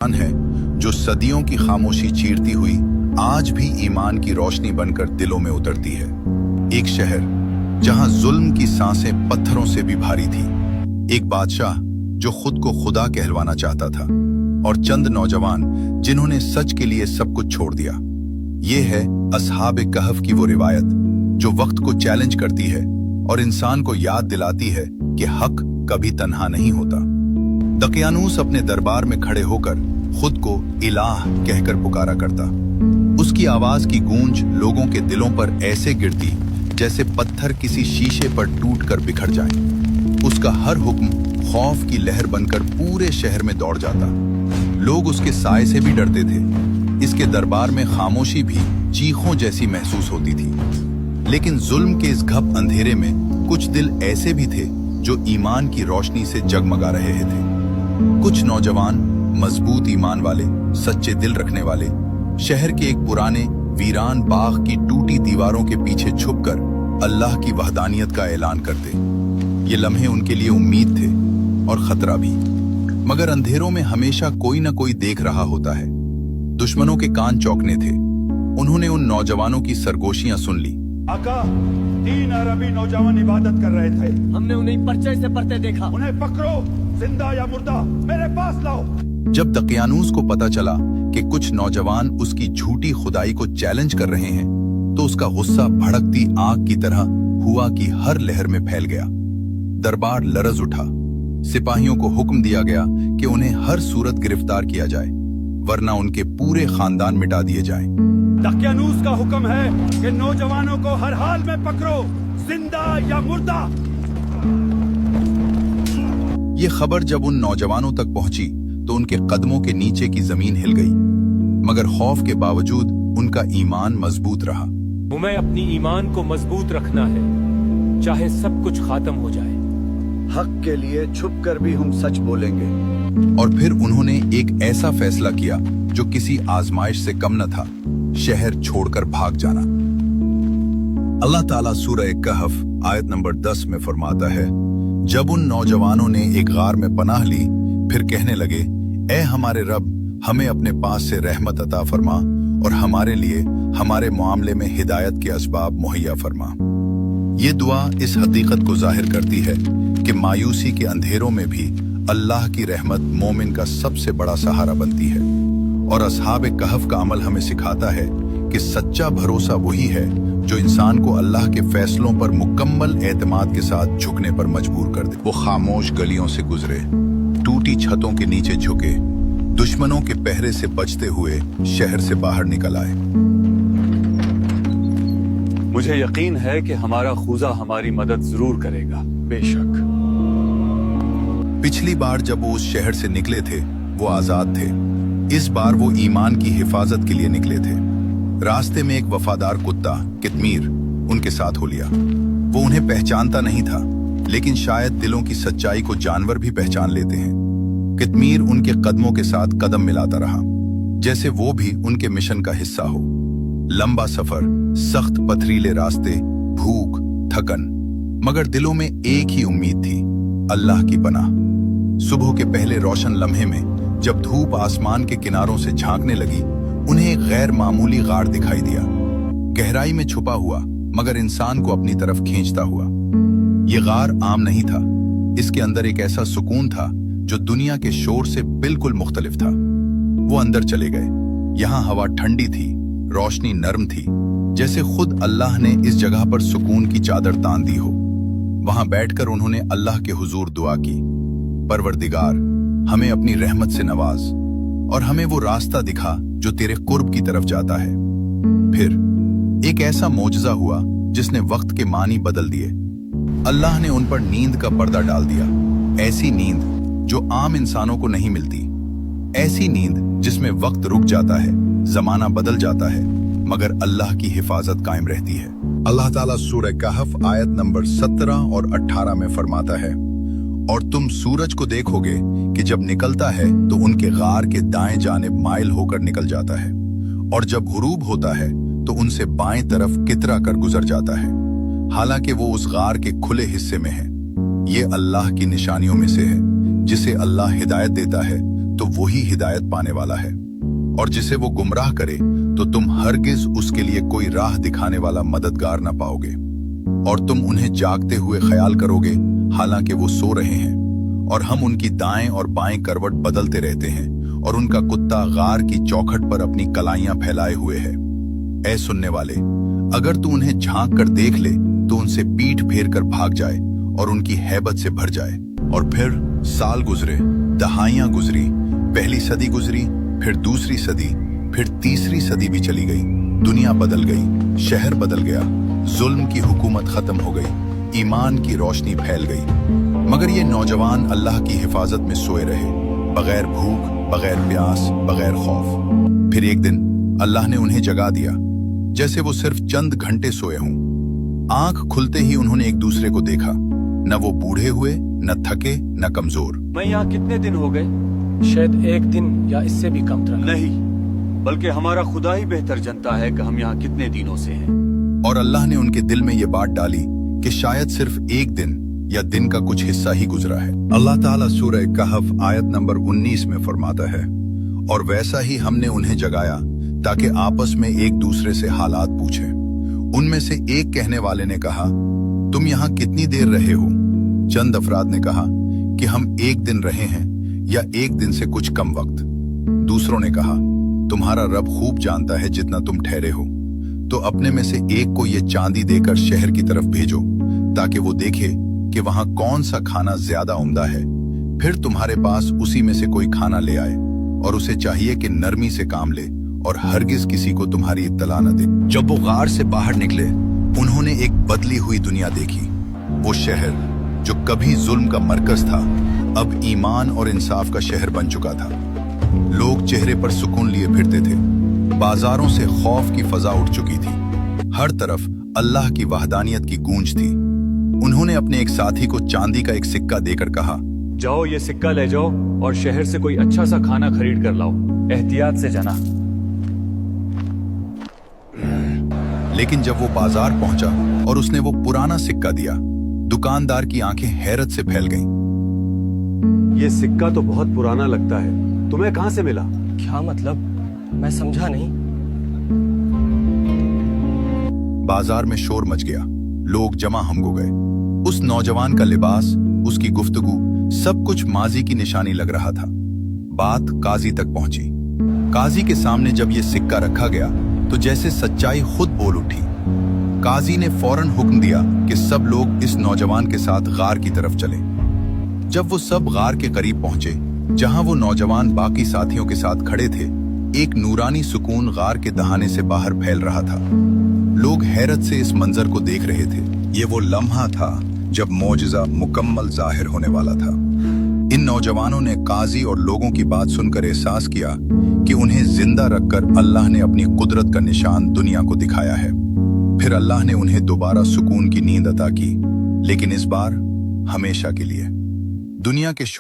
है जो सदियों की खामोशी चीरती हुई आज भी ईमान की रोशनी बनकर दिलों में उतरती है। एक शहर जहां जुल्म की सांसें पत्थरों से भी भारी थी, एक बादशाह जो खुद को खुदा कहलवाना चाहता था, और चंद नौजवान जिन्होंने सच के लिए सब कुछ छोड़ दिया। ये है असहाब कहफ की वो रिवायत जो वक्त को चैलेंज करती है और इंसान को याद दिलाती है कि हक कभी तन्हा नहीं होता। दकियानूस अपने दरबार में खड़े होकर खुद को इलाह कहकर पुकारा करता। उसकी आवाज की गूंज लोगों के दिलों पर ऐसे गिरती जैसे पत्थर किसी शीशे पर टूटकर बिखर जाएं। उसका हर हुक्म खौफ की लहर बनकर पूरे शहर में दौड़ जाता। लोग उसके साए से भी डरते थे। इसके दरबार में खामोशी भी चीखों जैसी महसूस होती थी। लेकिन जुल्म के इस घप अंधेरे में कुछ दिल ऐसे भी थे जो ईमान की रोशनी से जगमगा रहे थे। कुछ नौजवान मजबूत ईमान वाले, सच्चे दिल रखने वाले, शहर के एक पुराने वीरान बाग की टूटी दीवारों के पीछे छुपकर अल्लाह की वहदानियत का ऐलान करते। ये लम्हे उनके लिए उम्मीद थे और खतरा भी, मगर अंधेरों में हमेशा कोई न कोई देख रहा होता है। दुश्मनों के कान चौंकने थे। उन्होंने उन नौजवानों की सरगोशियां सुन ली। आका, 3 अरबी नौजवान इबादत कर रहे थे। हमने उन्हें पर्चे से पढ़ते देखा। उन्हें पकड़ो, जिंदा या मुर्दा, मेरे पास लाओ। जब दकियानूस को पता चला कि कुछ नौजवान उसकी झूठी खुदाई को चैलेंज कर रहे हैं, तो उसका गुस्सा भड़कती आग की तरह हुआ कि हर लहर में फैल गया। दरबार लरज उठा। सिपाहियों को हुक्म दिया गया कि उन्हें हर सूरत गिरफ्तार किया जाए, वरना उनके पूरे खानदान मिटा दिए जाएं। दकियानूस का हुक्म है कि नौजवानों को हर हाल में पकड़ो, जिंदा या मुर्दा। ये खबर जब उन नौजवानों तक पहुंची तो उनके कदमों के नीचे की जमीन हिल गई, मगर खौफ के बावजूद उनका ईमान मजबूत रहा। हमें अपनी ईमान को मजबूत रखना है, चाहे सब कुछ खत्म हो जाए। हक के लिए छुपकर भी हम सच बोलेंगे। और फिर उन्होंने एक ऐसा फैसला किया जो किसी आजमाइश से कम न था, शहर छोड़कर भाग जाना। अल्लाह ताला सूरह कहफ आयत नंबर 10 में फरमाता है, जब उन नौजवानों ने एक गार में पनाह ली, फिर कहने लगे, ऐ हमारे रब, हमें अपने पास से रहमत अता फरमा और हमारे लिए हमारे मामले में हिदायत के असबाब मुहैया फरमा। ये दुआ इस हकीकत को जाहिर करती है कि मायूसी के अंधेरों में भी अल्लाह की रहमत मोमिन का सबसे बड़ा सहारा बनती है। और असहाब कहफ का अमल हमें सिखाता है कि सच्चा भरोसा वही है जो इंसान को अल्लाह के फैसलों पर मुकम्मल एतमाद के साथ झुकने पर मजबूर कर दे। वो खामोश गलियों से गुजरे, टूटी छतों के नीचे झुके, दुश्मनों के पहरे से बचते हुए शहर से बाहर निकल आए। मुझे यकीन है कि हमारा खुदा हमारी मदद जरूर करेगा। बेशक। पिछली बार जब वो उस शहर से निकले थे वो आजाद थे। इस बार वो ईमान की हिफाजत के लिए निकले थे। रास्ते में एक वफादार कुत्ता कितमीर उनके साथ हो लिया। वो उन्हें पहचानता नहीं था, लेकिन शायद दिलों की सच्चाई को जानवर भी पहचान लेते हैं। कितमीर उनके कदमों के साथ कदम मिलाता रहा, जैसे वो भी उनके मिशन का हिस्सा हो। लंबा सफर, सख्त पथरीले रास्ते, भूख, थकन, मगर दिलों में एक ही उम्मीद थी, अल्लाह की पनाह। सुबह के पहले रोशन लम्हे में जब धूप आसमान के किनारों से झांकने लगी, उन्हें एक गैर मामूली गार दिखाई दिया, गहराई में छुपा हुआ मगर इंसान को अपनी तरफ खींचता हुआ। ये गार आम नहीं था। इसके अंदर एक ऐसा सुकून था जो दुनिया के शोर से बिल्कुल मुख्तलिफ था। वो अंदर चले गए। यहाँ हवा ठंडी थी, रोशनी नर्म थी, जैसे खुद अल्लाह ने इस जगह पर सुकून की चादर तान दी हो। वहां बैठकर उन्होंने अल्लाह के हुजूर दुआ की, परवरदिगार, हमें अपनी रहमत से नवाज और हमें वो रास्ता दिखा जो तेरे कुर्ब की तरफ जाता है। फिर एक ऐसा मौजज़ा हुआ जिसने वक्त के मानी बदल दिए। अल्लाह ने उन पर नींद का पर्दा डाल दिया, ऐसी नींद जो आम इंसानों को नहीं मिलती, ऐसी नींद जिसमें वक्त रुक जाता है, जमाना बदल जाता है, मगर अल्लाह की हिफाजत कायम रहती है। अल्लाह ताला सूरह कहफ आयत नंबर 17 और 18 में फरमाता है, और तुम सूरज को देखोगे कि जब निकलता है तो उनके गार के दाएं जानिब माइल होकर निकल जाता है, और जब गुरूब होता है तो उनसे बाएं तरफ कितरा कर गुजर जाता है, हालांकि वो उस गार के खुले हिस्से में है। ये अल्लाह की निशानियों में से है। जिसे अल्लाह हिदायत देता है तो वही हिदायत पाने वाला है, और जिसे वो गुमराह करे तो तुम हरगिज उसके लिए कोई राह दिखाने वाला मददगार न पाओगे। और तुम उन्हें जागते हुए ख्याल करोगे हालांकि वो सो रहे हैं, और हम उनकी दाएं और बाएं करवट बदलते रहते हैं, और उनका कुत्ता गार की चौखट पर अपनी कलाइयां फैलाए हुए है। ऐ सुनने वाले, अगर तू उन्हें झांक कर देख ले तो उनसे पीठ फेर कर भाग जाए और उनकी हैबत से भर जाए। और फिर साल गुजरे, दहाइयां गुजरी, पहली सदी गुजरी, फिर दूसरी सदी, फिर तीसरी सदी भी चली गई। दुनिया बदल गई, शहर बदल गया, जुल्म की हुकूमत खत्म हो गई, ईमान की रोशनी फैल गई। मगर ये नौजवान अल्लाह की हिफाजत में सोए रहे, बगैर भूख, बगैर प्यास, बगैर खौफ। फिर एक दिन अल्लाह ने उन्हें जगा दिया, जैसे वो सिर्फ चंद घंटे सोए हों। आंख खुलते ही उन्होंने एक दूसरे को देखा। न वो बूढ़े हुए, न थके, न कमजोर। मैं यहाँ कितने दिन हो गए? शायद एक दिन या इससे भी कम तरह। नहीं, बल्कि हमारा खुदा ही बेहतर जानता है कि हम यहाँ कितने दिनों से हैं। और अल्लाह ने उनके दिल में ये बात डाली कि शायद सिर्फ एक दिन या दिन का कुछ हिस्सा ही गुजरा है। अल्लाह ताला सूरह कहफ आयत नंबर 19 में फरमाता है, और वैसा ही हमने उन्हें जगाया ताकि आपस में एक दूसरे से हालात पूछें। उनमें से एक कहने वाले ने कहा, तुम यहाँ कितनी देर रहे हो? चंद अफराद ने कहा कि हम एक दिन रहे हैं या एक दिन से कुछ कम वक्त। दूसरों ने कहा, तुम्हारा रब खूब जानता है जितना तुम ठहरे हो, तो अपने में से एक को ये चांदी देकर शहर की तरफ भेजो ताकि वो देखे कि वहां कौन सा खाना ज्यादा उम्दा है, फिर तुम्हारे पास उसी में से कोई खाना ले आए, और उसे चाहिए कि नरमी से काम ले और हरगिज किसी को तुम्हारी इत्तला न दे। जब वो गार से बाहर निकले, उन्होंने एक बदली हुई दुनिया देखी। वो शहर जो कभी जुल्म का मरकज था, अब ईमान और इंसाफ का शहर बन चुका था। लोग चेहरे पर सुकून लिए फिरते थे, बाजारों से खौफ की फजा उठ चुकी थी, हर तरफ अल्लाह की वहदानियत की गूंज थी। उन्होंने अपने एक साथी को चांदी का एक सिक्का देकर कहा, जाओ ये सिक्का ले जाओ और शहर से कोई अच्छा सा खाना खरीद कर लाओ, एहतियात से जाना। लेकिन जब वो बाजार पहुंचा और उसने वो पुराना सिक्का दिया, दुकानदार की आंखें हैरत से फैल गईं। ये सिक्का तो बहुत पुराना लगता है, तुम्हें कहां से मिला? क्या मतलब? मैं समझा नहीं। बाजार में शोर मच गया, लोग जमा हम हो गए। उस नौजवान का लिबास, उसकी गुफ्तगू, सब कुछ माजी की निशानी लग रहा था। बात काजी तक पहुंची। काजी के सामने जब ये सिक्का रखा गया तो जैसे सच्चाई खुद बोल उठी। काजी ने फौरन हुक्म दिया कि सब लोग इस नौजवान के साथ गार की तरफ चलें। जब वो सब गार के करीब पहुंचे, जहां वो नौजवान बाकी साथियों के साथ खड़े थे, एक नूरानी सुकून गार के दहाने से बाहर फैल रहा था। लोग हैरत से इस मंजर को देख रहे थे। ये वो लम्हा था जब मौजज़ा मुकम्मल जाहिर होने वाला था। इन नौजवानों ने काजी और लोगों की बात सुनकर एहसास किया कि उन्हें जिंदा रखकर अल्लाह ने अपनी कुदरत का निशान दुनिया को दिखाया है। फिर अल्लाह ने उन्हें दोबारा सुकून की नींद अता की, लेकिन इस बार हमेशा के लिए। दुनिया के शोर